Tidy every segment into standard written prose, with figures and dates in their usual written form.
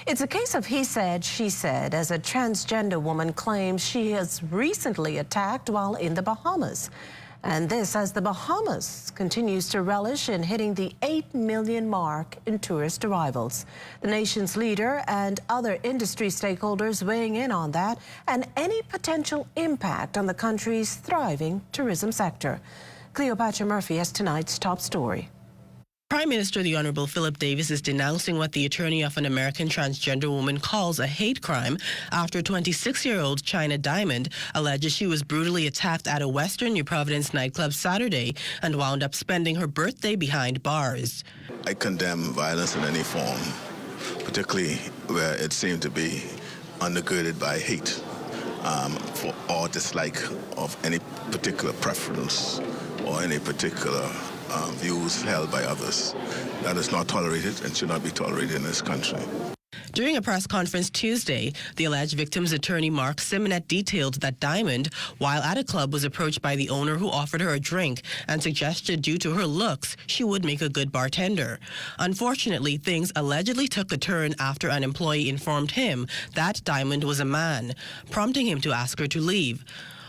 It's a case of he said, she said, as a transgender woman claims she has recently attacked while in the Bahamas. And this as the Bahamas continues to relish in hitting the 8 million mark in tourist arrivals. The nation's leader and other industry stakeholders weighing in on that and any potential impact on the country's thriving tourism sector. Cleopatra Murphy has tonight's top story. Prime Minister the Honorable Philip Davis is denouncing what the attorney of an American transgender woman calls a hate crime after 26-year-old China Diamond alleges she was brutally attacked at a Western New Providence nightclub Saturday and wound up spending her birthday behind bars. I condemn violence in any form, particularly where it seemed to be undergirded by hate or dislike of any particular preference or any particular views held by others. That is not tolerated and should not be tolerated in this country. During a press conference Tuesday, the alleged victim's attorney Mark Simonet detailed that Diamond, while at a club, was approached by the owner who offered her a drink and suggested due to her looks, she would make a good bartender. Unfortunately, things allegedly took a turn after an employee informed him that Diamond was a man, prompting him to ask her to leave.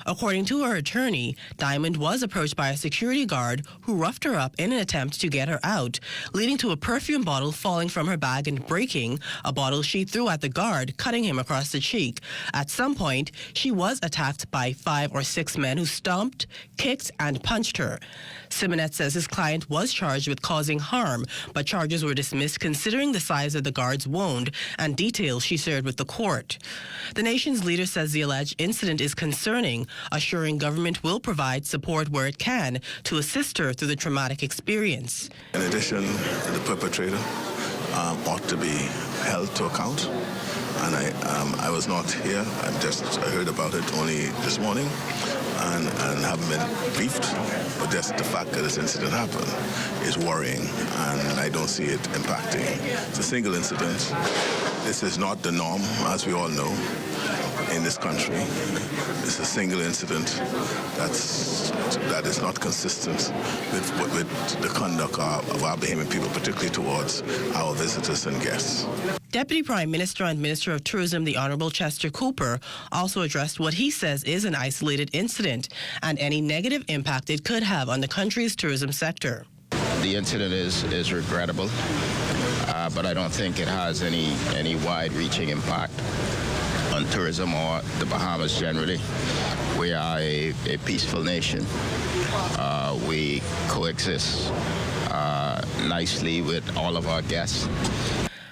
According to her attorney, Diamond was approached by a security guard who roughed her up in an attempt to get her out, leading to a perfume bottle falling from her bag and breaking, a bottle she threw at the guard, cutting him across the cheek. At some point, she was attacked by 5 or 6 men who stomped, kicked, and punched her. Simonet says his client was charged with causing harm, but charges were dismissed considering the size of the guard's wound and details she shared with the court. The nation's leader says the alleged incident is concerning, assuring government will provide support where it can to assist her through the traumatic experience. In addition, the perpetrator ought to be held to account. And I was not here. I heard about it only this morning and haven't been briefed. But just the fact that this incident happened is worrying, and I don't see it impacting. It's a single incident. This is not the norm, as we all know, in this country. It's a single incident that is not consistent with the conduct of our Bahamian people, particularly towards our visitors and guests. Deputy Prime Minister and Minister of Tourism, the Honorable Chester Cooper, also addressed what he says is an isolated incident and any negative impact it could have on the country's tourism sector. The incident is regrettable, but I don't think it has any wide-reaching impact on tourism or the Bahamas generally. We are a peaceful nation. We coexist nicely with all of our guests.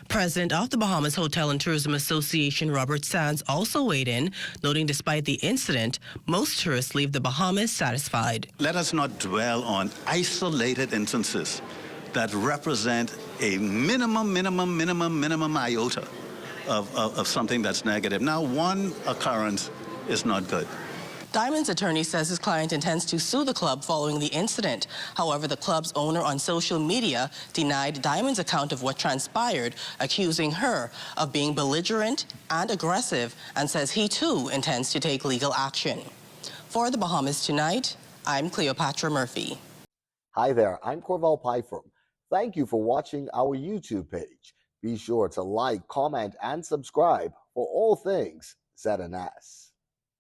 President of the Bahamas Hotel and Tourism Association, Robert Sands, also weighed in, noting despite the incident, most tourists leave the Bahamas satisfied. Let us not dwell on isolated instances that represent a minimum iota of something that's negative. Now, one occurrence is not good. Diamond's attorney says his client intends to sue the club following the incident. However, the club's owner on social media denied Diamond's account of what transpired, accusing her of being belligerent and aggressive, and says he too intends to take legal action. For the Bahamas Tonight, I'm Cleopatra Murphy. Hi there, I'm Corval Pyfrom. Thank you for watching our YouTube page. Be sure to like, comment, and subscribe for all things Z&S.